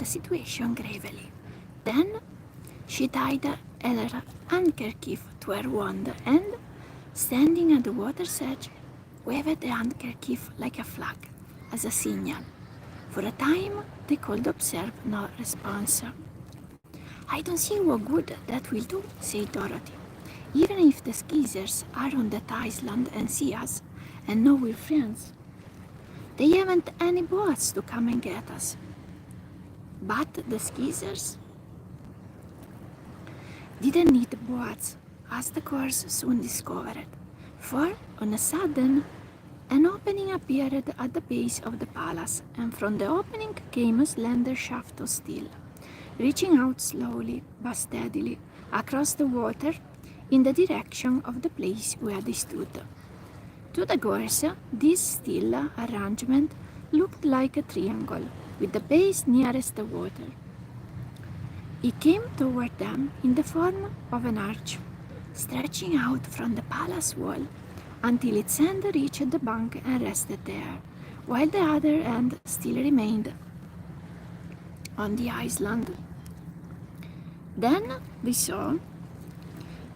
situation gravely. Then she tied her handkerchief to her wand and, standing at the water's edge, waved the handkerchief like a flag as a signal. For a time, they could observe no response. "I don't see what good that will do," said Dorothy. "Even if the skeezers are on that island and see us and know we're friends, they haven't any boats to come and get us." But the skeezers didn't need boats, as the course soon discovered, for on a sudden an opening appeared at the base of the palace, and from the opening came a slender shaft of steel, reaching out slowly but steadily across the water in the direction of the place where they stood. To the girls, this steel arrangement looked like a triangle, with the base nearest the water. It came toward them in the form of an arch, stretching out from the palace wall until its end reached the bank and rested there, while the other end still remained on the island. Then they saw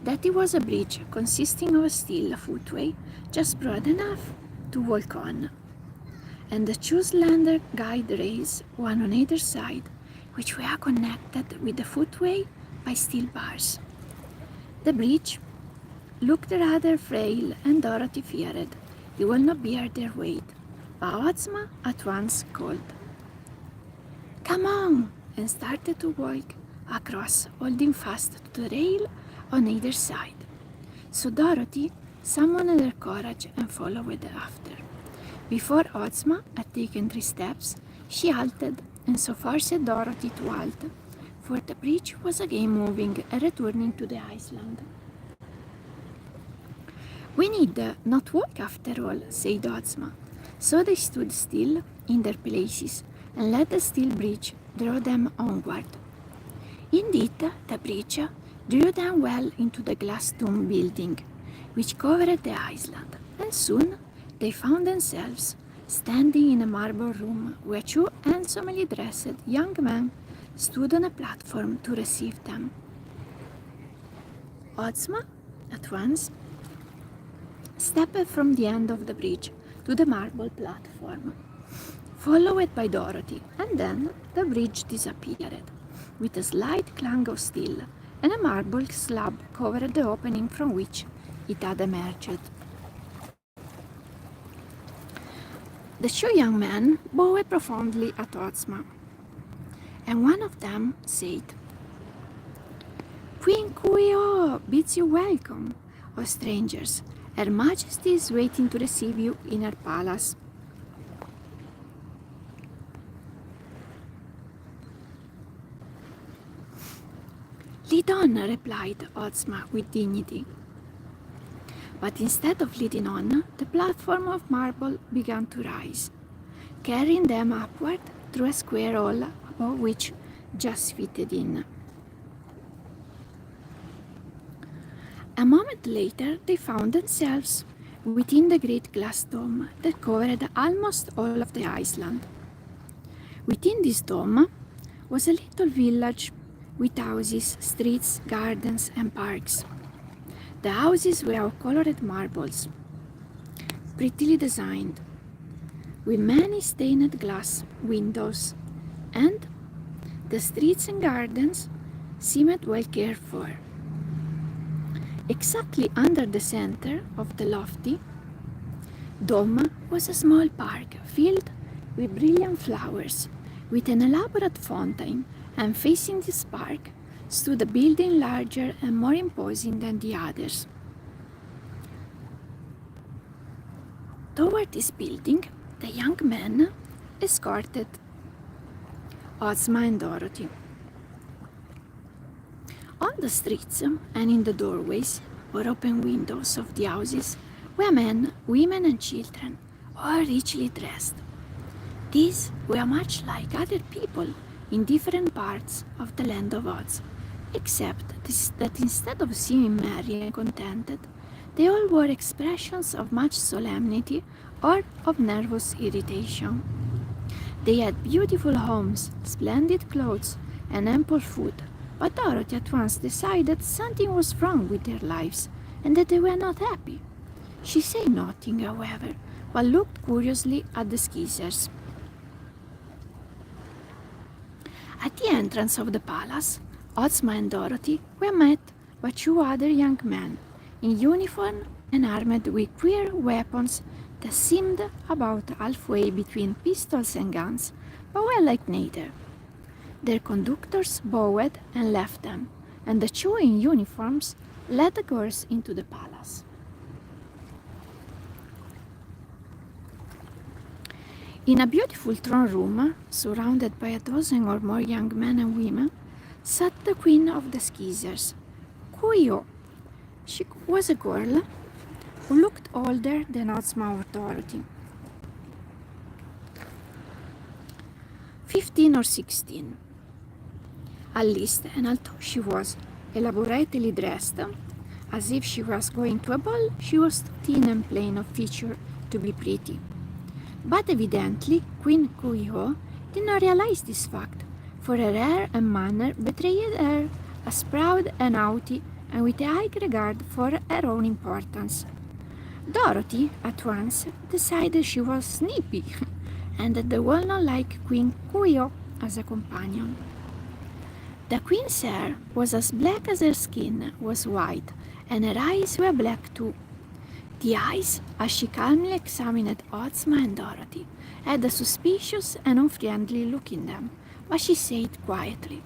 that it was a bridge consisting of a steel footway just broad enough to walk on, and the two slender guide rails, one on either side, which were connected with the footway by steel bars. The bridge looked rather frail, and Dorothy feared it would not bear their weight, but Ozma at once called, "Come on!" and started to walk across, holding fast to the rail on either side. So Dorothy summoned her courage and followed after. Before Ozma had taken 3 steps, she halted and so forced Dorothy to halt, for the bridge was again moving and returning to the island. "We need not walk after all," said Ozma. So they stood still in their places and let the steel bridge draw them onward. Indeed, the bridge drew them well into the glass dome building, which covered the island, and soon they found themselves standing in a marble room where 2 handsomely dressed young men stood on a platform to receive them. Ozma at once stepped from the end of the bridge to the marble platform, followed by Dorothy, and then the bridge disappeared, with a slight clang of steel, and a marble slab covered the opening from which it had emerged. The 2 young men bowed profoundly at Ozma, and one of them said, "Queen Coo-ee-oh bids you welcome, O strangers. Her Majesty is waiting to receive you in her palace." "Lead on," replied Ozma with dignity. But instead of leading on, the platform of marble began to rise, carrying them upward through a square hall above which just fitted in. A moment later, they found themselves within the great glass dome that covered almost all of the island. Within this dome was a little village with houses, streets, gardens, and parks. The houses were of colored marbles, prettily designed, with many stained glass windows, and the streets and gardens seemed well cared for. Exactly under the center of the lofty dome was a small park filled with brilliant flowers, with an elaborate fountain, and facing this park stood a building larger and more imposing than the others. Toward this building, the young men escorted Ozma and Dorothy. On the streets and in the doorways or open windows of the houses were men, women, and children, all richly dressed. These were much like other people in different parts of the land of Oz, except that instead of seeming merry and contented, they all wore expressions of much solemnity or of nervous irritation. They had beautiful homes, splendid clothes, and ample food, but Dorothy at once decided something was wrong with their lives and that they were not happy. She said nothing, however, but looked curiously at the Skeezers. At the entrance of the palace, Ozma and Dorothy were met by two other young men, in uniform and armed with queer weapons that seemed about halfway between pistols and guns, but were like neither. Their conductors bowed and left them, and the two in uniforms led the girls into the palace. In a beautiful throne room, surrounded by a dozen or more young men and women, sat the queen of the Skeezers, Coo-ee-oh. She was a girl who looked older than Ozma or Dorothy, 15 or 16 at least, and although she was elaborately dressed, as if she was going to a ball, she was too thin and plain of feature to be pretty. But evidently, Queen Coo-ee-oh did not realize this fact, for her air and manner betrayed her as proud and haughty and with a high regard for her own importance. Dorothy at once decided she was snippy and that the would not like Queen Coo-ee-oh as a companion. The queen's hair was as black as her skin was white, and her eyes were black too. The eyes, as she calmly examined Ozma and Dorothy, had a suspicious and unfriendly look in them, but she said quietly,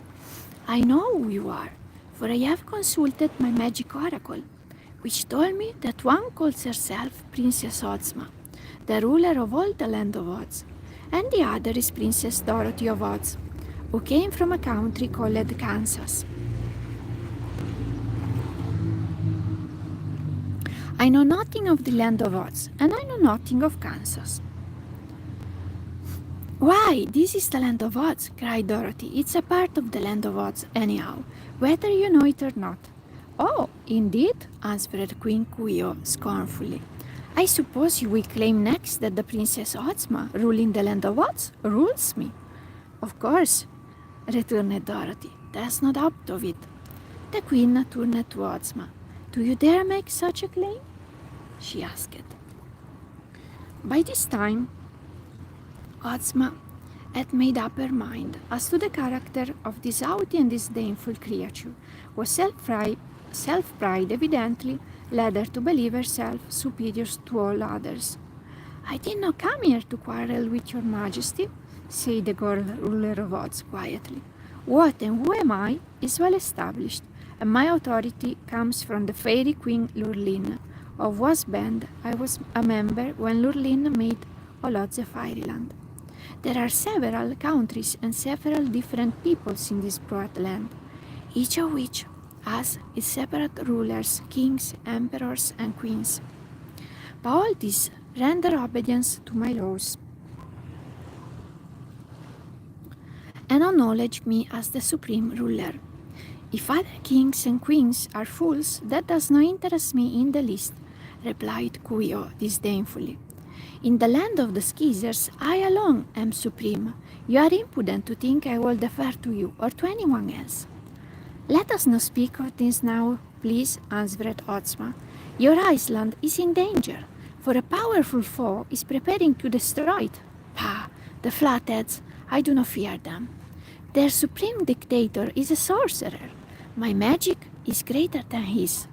"I know who you are, for I have consulted my magic oracle, which told me that one calls herself Princess Ozma, the ruler of all the land of Oz, and the other is Princess Dorothy of Oz, who came from a country called Kansas. I know nothing of the land of Oz, and I know nothing of Kansas." "Why, this is the land of Oz," cried Dorothy. "It's a part of the land of Oz, anyhow, whether you know it or not." "Oh, indeed?" answered Queen Coo-ee-oh scornfully. "I suppose you will claim next that the Princess Ozma, ruling the land of Oz, rules me." "Of course," returned Dorothy. "There's no doubt of it." The queen turned to Ozma. "Do you dare make such a claim?" she asked. By this time, Ozma had made up her mind as to the character of this haughty and disdainful creature, whose self-pride evidently led her to believe herself superior to all others. "I did not come here to quarrel with your majesty," said the girl ruler of Oz quietly. "What and who am I is well established, and my authority comes from the fairy Queen Lurline, of whose band I was a member when Lurline made all Oz a fairyland. There are several countries and several different peoples in this broad land, each of which has its separate rulers, kings, emperors, and queens. But all these render obedience to my laws and acknowledge me as the supreme ruler. If other kings and queens are fools, that does not interest me in the least," replied Coo-ee-oh disdainfully. "In the land of the Skeezers, I alone am supreme. You are impudent to think I will defer to you or to anyone else." "Let us not speak of this now, please," answered Ozma. "Your island is in danger, for a powerful foe is preparing to destroy it. Pah, the Flatheads, I do not fear them. Their supreme dictator is a sorcerer. My magic is greater than his.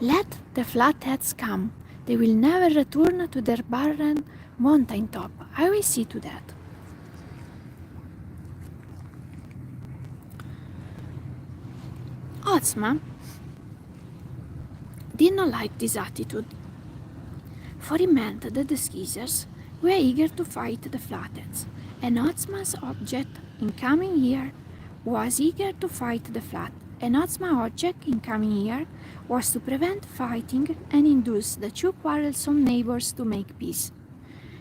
Let the Flatheads come. They will never return to their barren mountain top. I will see to that." Ozma did not like this attitude, for it meant that the Skeezers were eager to fight the Flatheads, and Ozma's object in coming here was to prevent fighting and induce the two quarrelsome neighbors to make peace.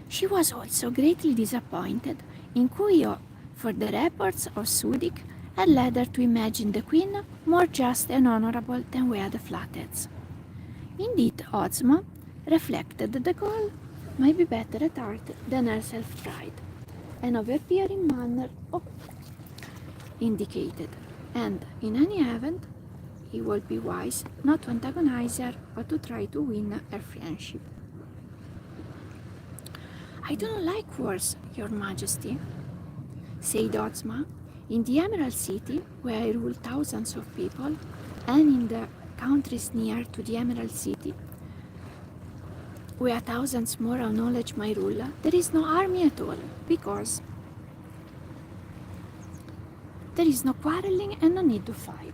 She was also greatly disappointed in Coo-ee-oh, for the reports of Sudik had led her to imagine the queen more just and honorable than were the Flatheads. Indeed, Ozma reflected that the girl might be better at art than her self-pride. an overbearing manner indicated, and in any event, it would be wise not to antagonize her but to try to win her friendship. I do not like wars, Your Majesty, said Ozma. In the Emerald City, where I rule thousands of people, and in the countries near to the Emerald City, where thousands more acknowledge my rule, there is no army at all, because there is no quarreling and no need to fight.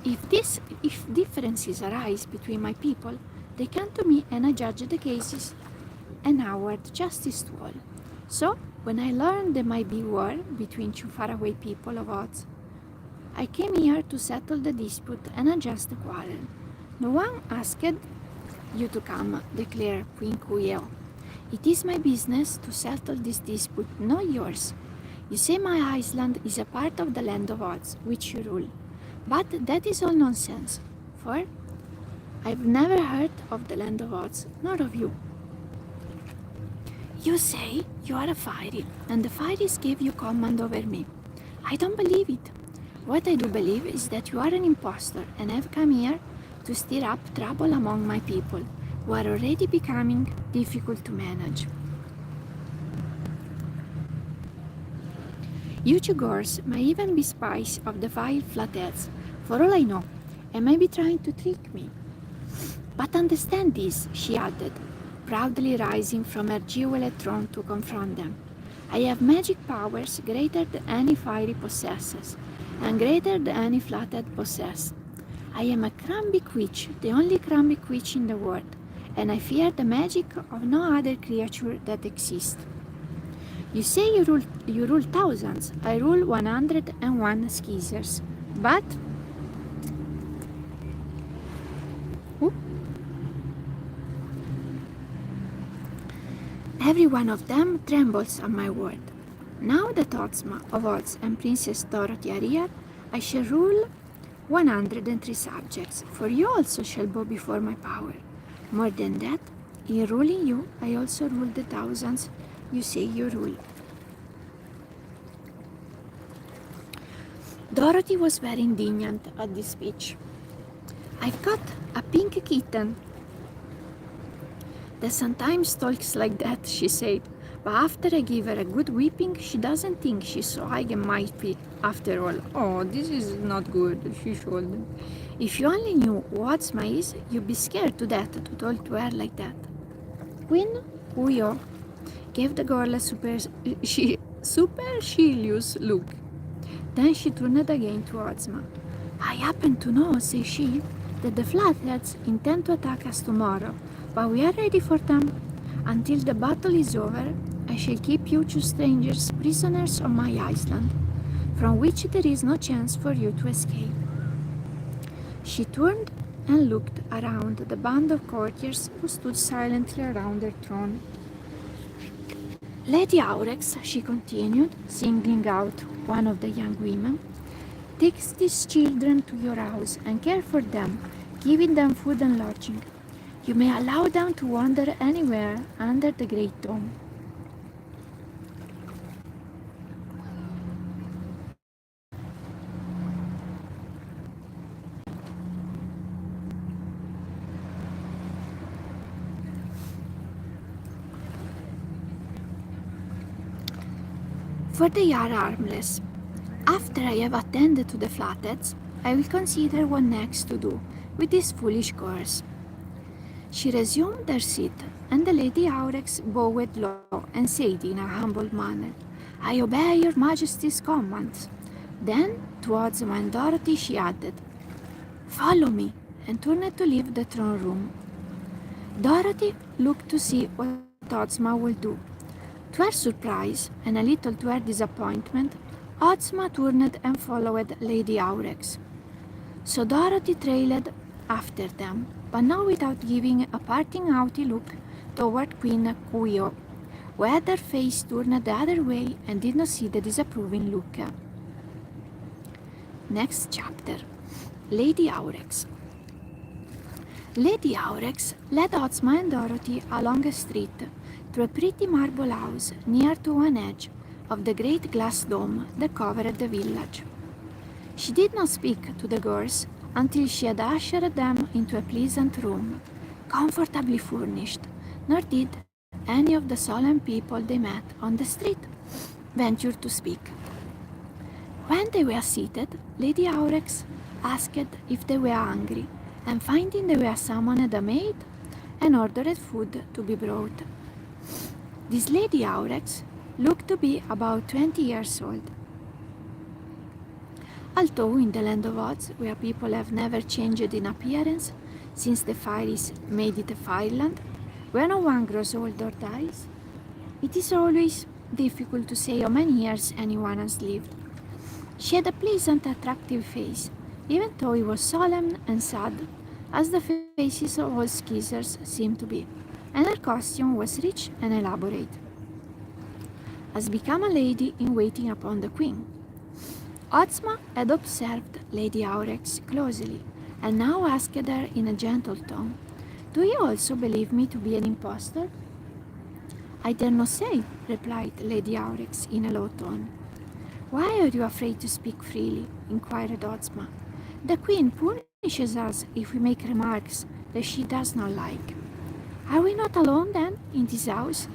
If differences arise between my people, they come to me and I judge the cases and award justice to all. So, when I learned there might be war between two faraway people of Oz, I came here to settle the dispute and adjust the quarrel. No one asked you to come, declared Queen Coo-ee-oh. It is my business to settle this dispute, not yours. You say my island is a part of the land of Oz, which you rule. But that is all nonsense, for I've never heard of the land of Oz, nor of you. You say you are a fairy, and the fairies gave you command over me. I don't believe it. What I do believe is that you are an impostor and have come here to stir up trouble among my people, who are already becoming difficult to manage. You two girls may even be spies of the vile Flatheads, for all I know, and may be trying to trick me. But understand this, she added, proudly rising from her jeweled throne to confront them. I have magic powers greater than any fairy possesses, and greater than any Flathead possesses. I am a Crumbig witch, the only Crumbig witch in the world, and I fear the magic of no other creature that exists. You say you rule thousands. I rule 101 skeezers. But every one of them trembles at my word. Now that Ozma of Oz and Princess Dorothy are here, I shall rule 103 subjects, for you also shall bow before my power. More than that, in ruling you, I also rule the thousands you say you rule. Dorothy was very indignant at this speech. I've got a pink kitten that sometimes talks like that, she said, but after I give her a good whipping, she doesn't think she's so high and mighty after all. Oh, this is not good, she shouldn't. If you only knew who Ozma is, you'd be scared to death to talk to her like that. Queen Coo-ee-oh gave the girl a supercilious look. Then she turned again to Ozma. I happen to know, said she, that the Flatheads intend to attack us tomorrow, but we are ready for them. Until the battle is over, I shall keep you two strangers prisoners on my island, from which there is no chance for you to escape. She turned and looked around the band of courtiers who stood silently around her throne. Lady Aurex, she continued, singling out one of the young women, take these children to your house and care for them, giving them food and lodging. You may allow them to wander anywhere under the great dome. For they are harmless. After I have attended to the Flatheads, I will consider what next to do with these foolish girls. She resumed her seat, and the Lady Aurex bowed low and said in a humble manner, I obey your Majesty's commands. Then, to Ozma and Dorothy, she added, Follow me, and turned to leave the throne room. Dorothy looked to see what Ozma would do. To her surprise, and a little to her disappointment, Ozma turned and followed Lady Aurex. So Dorothy trailed after them, but now without giving a parting haughty look toward Queen Coo-ee-oh, who had her face turned the other way and did not see the disapproving look. Next chapter. Lady Aurex. Lady Aurex led Ozma and Dorothy along a street to a pretty marble house near to one edge of the great glass dome that covered the village. She did not speak to the girls until she had ushered them into a pleasant room, comfortably furnished, nor did any of the solemn people they met on the street venture to speak. When they were seated, Lady Aurex asked if they were hungry, and finding they were summoned a maid, and ordered food to be brought. This Lady Aurex looked to be about 20 years old. Although in the land of Oz, where people have never changed in appearance since the fairies made it a fairyland, where no one grows old or dies, it is always difficult to say how many years anyone has lived. She had a pleasant, attractive face, even though it was solemn and sad, as the faces of all Skeezers seemed to be, and her costume was rich and elaborate, as became a lady in waiting upon the queen. Ozma had observed Lady Aurex closely, and now asked her in a gentle tone, "Do you also believe me to be an impostor?" "I dare not say," replied Lady Aurex in a low tone. "Why are you afraid to speak freely?" inquired Ozma. "The queen punishes us if we make remarks that she does not like." "Are we not alone then in this house?"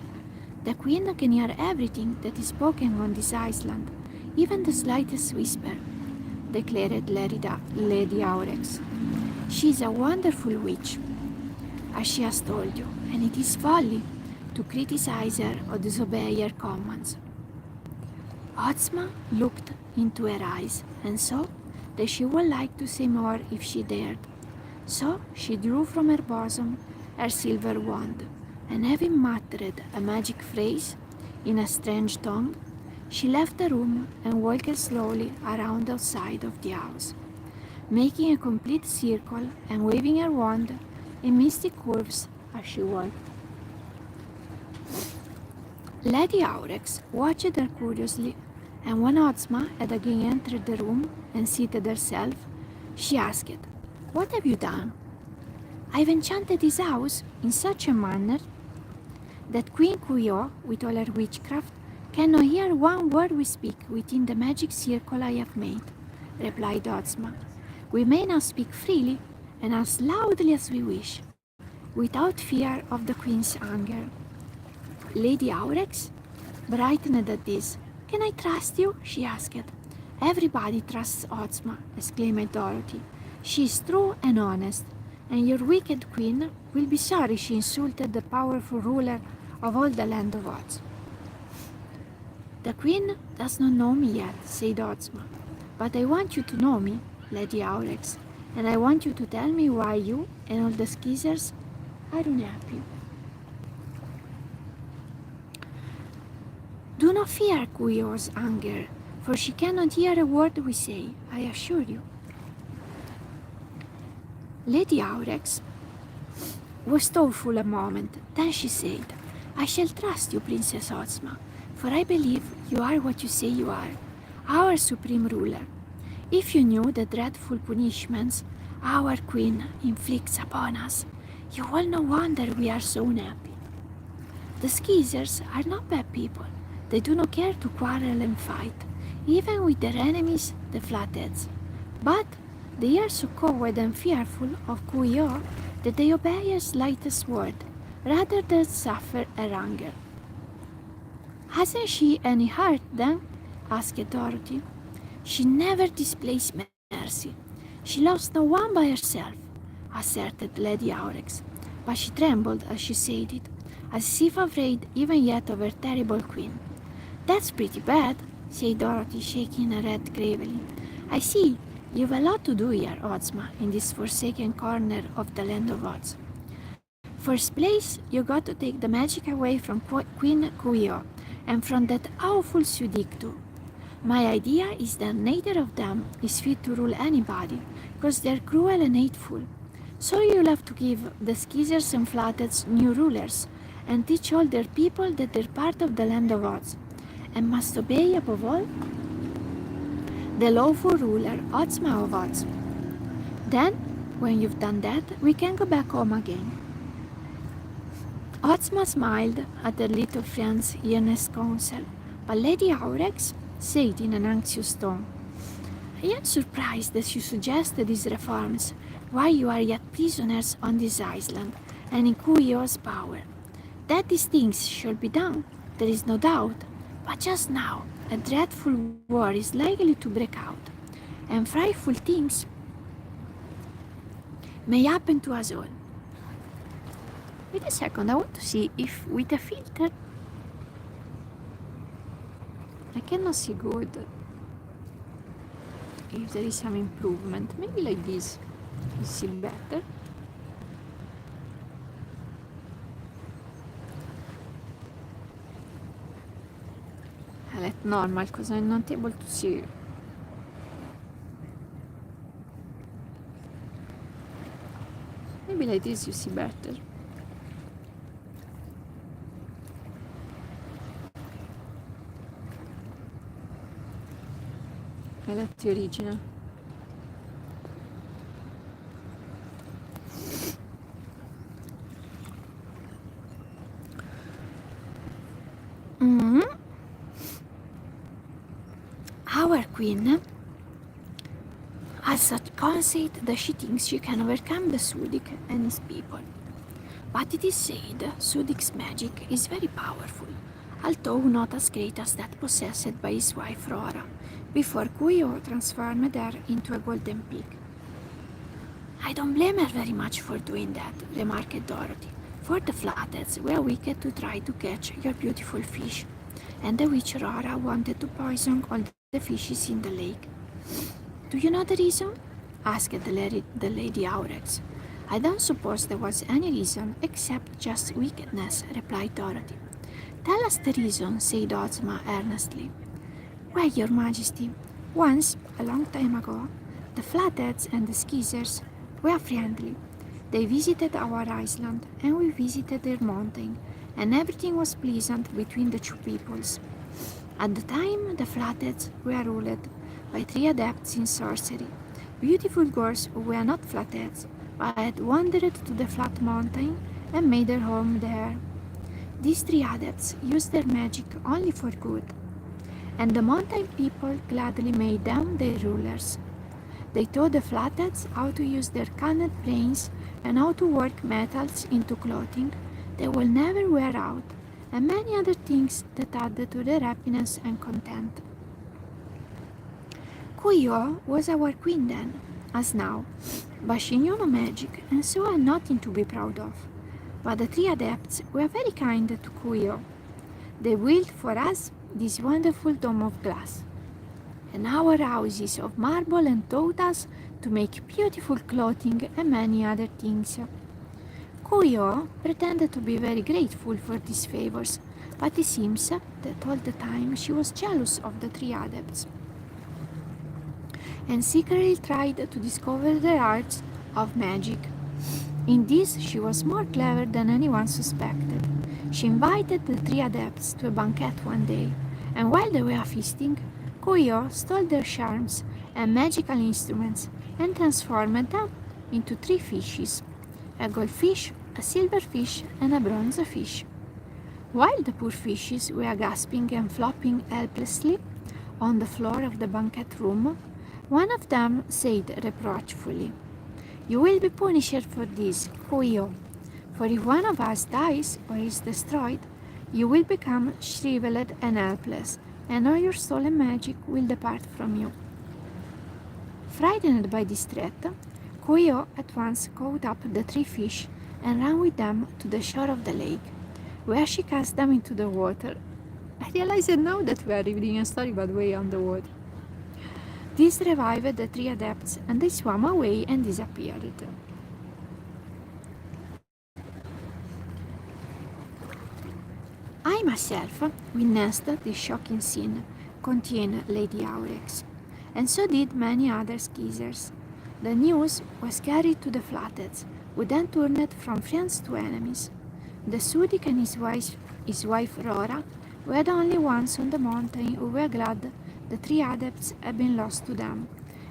"The queen can hear everything that is spoken on this island, even the slightest whisper," declared Lady Aurex. "She is a wonderful witch, as she has told you, and it is folly to criticize her or disobey her commands." Ozma looked into her eyes and saw that she would like to say more if she dared. So she drew from her bosom her silver wand, and having muttered a magic phrase in a strange tongue, she left the room and walked slowly around outside of the house, making a complete circle and waving her wand in mystic curves as she walked. Lady Aurex watched her curiously, and when Ozma had again entered the room and seated herself, she asked, "What have you done?" "I've enchanted this house in such a manner that Queen Kuyo, with all her witchcraft, cannot hear one word we speak within the magic circle I have made," replied Ozma. "We may now speak freely and as loudly as we wish, without fear of the Queen's anger." Lady Aurex brightened at this. "Can I trust you?" she asked. "Everybody trusts Ozma," exclaimed Dorothy. "She is true and honest, and your wicked queen will be sorry she insulted the powerful ruler of all the land of Oz." "The queen does not know me yet," said Ozma, "but I want you to know me, Lady Aurex, and I want you to tell me why you and all the Skeezers are unhappy." "Do not fear Kuyo's anger, for she cannot hear a word we say, I assure you." Lady Aurex was thoughtful a moment, then she said, "I shall trust you, Princess Ozma, for I believe you are what you say you are, our supreme ruler. If you knew the dreadful punishments our queen inflicts upon us, you will no wonder we are so unhappy. The Skeezers are not bad people. They do not care to quarrel and fight, even with their enemies, the Flatheads. But they are so coward and fearful of Kuyo that they obey her slightest word, rather than suffer her anger." "Hasn't she any heart, then?" asked Dorothy. "She never displays mercy. She loves no one by herself," asserted Lady Aurex, but she trembled as she said it, as if afraid even yet of her terrible queen. "That's pretty bad," said Dorothy, shaking her head gravely. "I see you've a lot to do here, Ozma, in this forsaken corner of the land of Oz. First place, you got to take the magic away from Queen Kuyo and from that awful Sudik too. My idea is that neither of them is fit to rule anybody, because they're cruel and hateful. So you'll have to give the Skeezers and Flatheads new rulers, and teach all their people that they're part of the land of Oz, and must obey above all the lawful ruler, Ozma of Oz. Then, when you've done that, we can go back home again." Ozma smiled at her little friend's earnest counsel, but Lady Aurex said in an anxious tone, I am surprised that you suggest these reforms while you are yet prisoners on this island and in Kuyo's power. That these things shall be done, there is no doubt, but just now a dreadful war is likely to break out, and frightful things may happen to us all. Wait a second, I want to see if with a filter I cannot see good. If there is some improvement, maybe like this, you see better. I let normal because I'm not able to see. Maybe like this you see better. I let the original. Our queen has such conceit that she thinks she can overcome the Sudik and his people. But it is said Sudik's magic is very powerful, although not as great as that possessed by his wife Rora, before Kuyo transformed her into a golden pig. I don't blame her very much for doing that, remarked Dorothy, for the flatheads were wicked to try to catch your beautiful fish, and the witch Rora wanted to poison all the fishes in the lake. Do you know the reason? Asked the Lady Aurex. I don't suppose there was any reason except just wickedness, replied Dorothy. Tell us the reason, said Ozma earnestly. Well, Your Majesty, once, a long time ago, the Flatheads and the Skeezers were friendly. They visited our island, and we visited their mountain, and everything was pleasant between the two peoples. At the time, the Flatheads were ruled by 3 adepts in sorcery, beautiful girls who were not Flatheads, but had wandered to the flat mountain and made their home there. These 3 adepts used their magic only for good, and the mountain people gladly made them their rulers. They taught the Flatheads how to use their cunning brains and how to work metals into clothing that will never wear out, and many other things that added to their happiness and content. Kuyo was our queen then, as now, but she knew no magic and so had nothing to be proud of. But the 3 adepts were very kind to Kuyo. They built for us this wonderful dome of glass, and our houses of marble, and taught us to make beautiful clothing and many other things. Kuyo pretended to be very grateful for these favors, but it seems that all the time she was jealous of the 3 adepts, and secretly tried to discover their arts of magic. In this she was more clever than anyone suspected. She invited the 3 adepts to a banquet one day, and while they were feasting, Kuyo stole their charms and magical instruments and transformed them into 3 fishes, a goldfish, a silverfish, and a bronze fish. While the poor fishes were gasping and flopping helplessly on the floor of the banquet room, one of them said reproachfully, "You will be punished for this, Kuyo, for if one of us dies or is destroyed, you will become shriveled and helpless, and all your stolen magic will depart from you." Frightened by this threat, Kuyo at once caught up the 3 fish and ran with them to the shore of the lake, where she cast them into the water. I realize now that we are reading a story, but way on the water. This revived the 3 adepts, and they swam away and disappeared. I myself witnessed this shocking scene, continued Lady Aurex, and so did many other Skeezers. The news was carried to the Flatheads, who then turned from friends to enemies. The Sudik and his wife Rora were the only ones on the mountain who were glad the 3 adepts had been lost to them,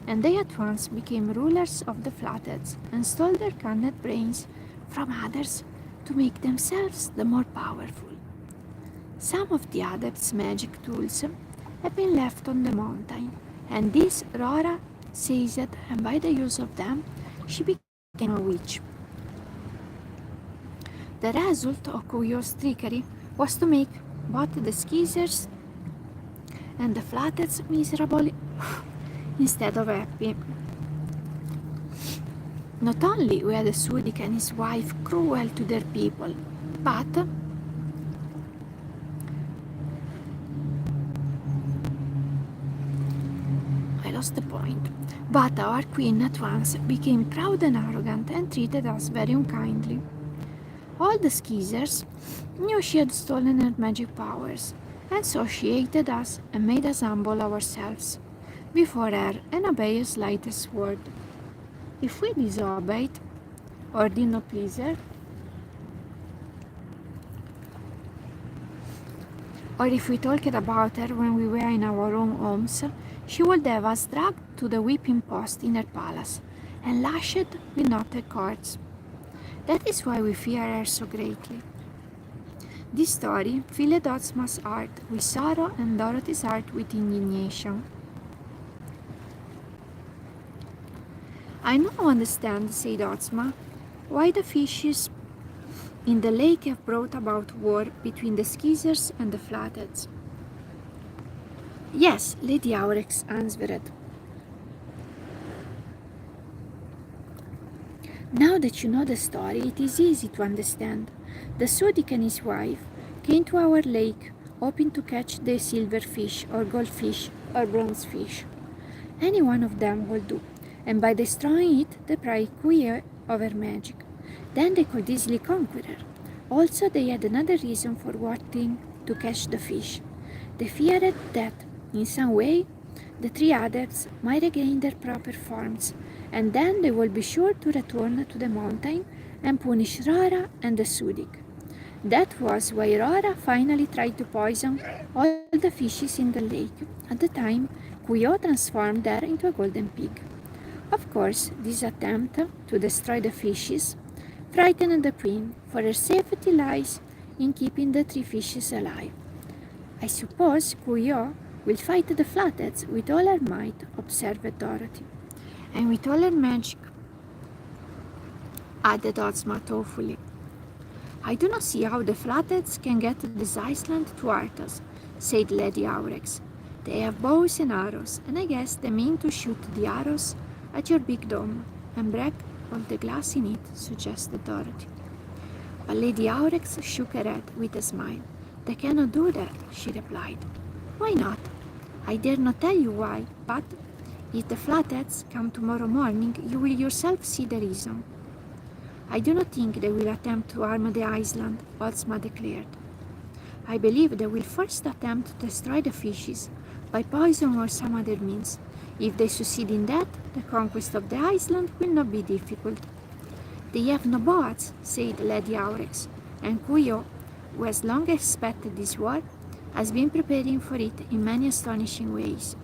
and they at once became rulers of the Flatheads and stole their cunning brains from others to make themselves the more powerful. Some of the adepts' magic tools have been left on the mountain, and this Rora seized, and by the use of them, she became a witch. The result of Kuyo's trickery was to make both the Skeezers and the Flatheads miserable instead of happy. Not only were the Sudik and his wife cruel to their people, but I lost the point. But our queen at once became proud and arrogant and treated us very unkindly. All the Skeezers knew she had stolen her magic powers, and so she hated us and made us humble ourselves before her and obey her slightest word. If we disobeyed or did not please her, or if we talked about her when we were in our own homes, she would have us dragged to the whipping post in her palace and lashed with knotted cords. That is why we fear her so greatly. This story filled Ozma's heart with sorrow and Dorothy's heart with indignation. I now understand, said Ozma, why the fishes in the lake have brought about war between the Skeezers and the Flatheads. Yes, Lady Aurex answered. Now that you know the story, it is easy to understand. The Sudik and his wife came to our lake, hoping to catch the silverfish or goldfish or bronzefish. Any one of them will do, and by destroying it, deprive Kuya of her magic. Then they could easily conquer her. Also, they had another reason for wanting to catch the fish. They feared that, in some way, the three adults might regain their proper forms, and then they would be sure to return to the mountain and punish Rora and the Sudik. That was why Rora finally tried to poison all the fishes in the lake. At the time, Kuyo transformed her into a golden pig. Of course, this attempt to destroy the fishes frightened the queen, for her safety lies in keeping the three fishes alive. I suppose Kuyo will fight the Flatheads with all her might, observed Dorothy. And with all her magic, added Ozma thoughtfully. I do not see how the Flatheads can get this island to hurt us, said Lady Aurex. They have bows and arrows, and I guess they mean to shoot the arrows at your big dome and break all the glass in it, suggested Dorothy. But Lady Aurex shook her head with a smile. They cannot do that, she replied. Why not? I dare not tell you why, but if the Flatheads come tomorrow morning, you will yourself see the reason. I do not think they will attempt to harm the island, Ozma declared. I believe they will first attempt to destroy the fishes by poison or some other means. If they succeed in that, the conquest of the island will not be difficult. They have no boats, said Lady Aurex, and Kuyo, who has long expected this war, has been preparing for it in many astonishing ways.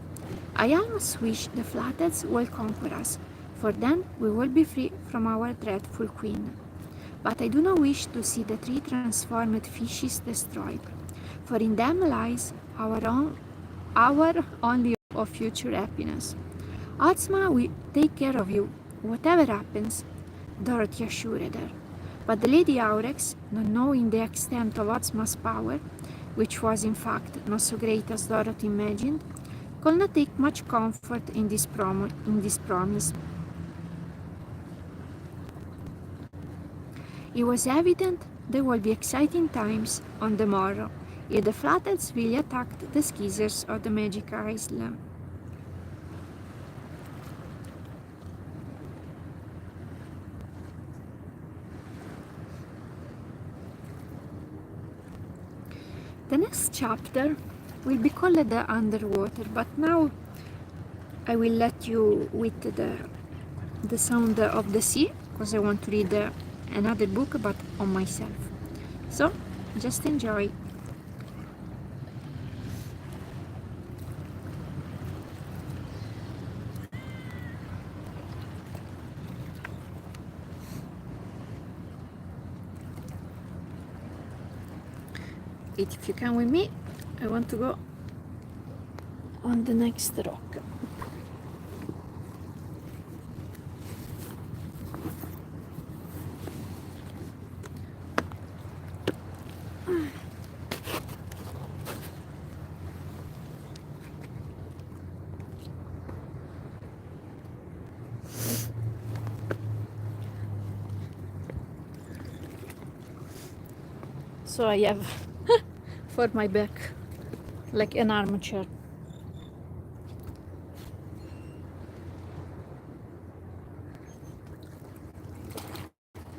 I almost wish the Flatheads will conquer us, for then we will be free from our dreadful queen. But I do not wish to see the three transformed fishes destroyed, for in them lies our only hope of future happiness. Ozma will take care of you, whatever happens, Dorothy assured her. But the Lady Aurex, not knowing the extent of Ozma's power, which was in fact not so great as Dorothy imagined, could not take much comfort in this promise. It was evident there would be exciting times on the morrow if the Flatheads really attacked the Skeezers of the Magic Island. The next chapter will be called The Underwater, but now I will let you with the sound of the sea, because I want to read another book, but on myself. So, just enjoy. if you come with me, I want to go on the next rock. So I have for my back like an armchair.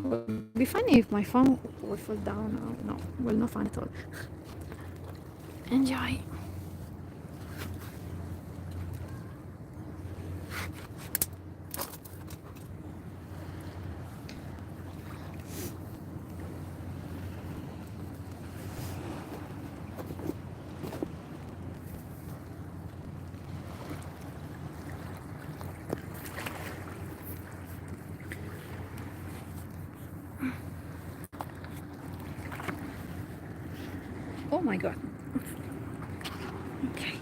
Would be funny if my phone would fall down. No, well, not fun at all. Enjoy. Oh my god. Okay.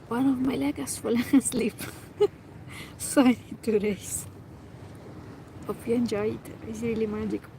One of my legs has fallen asleep. So I need to race. Hope you enjoy it. It's really magical.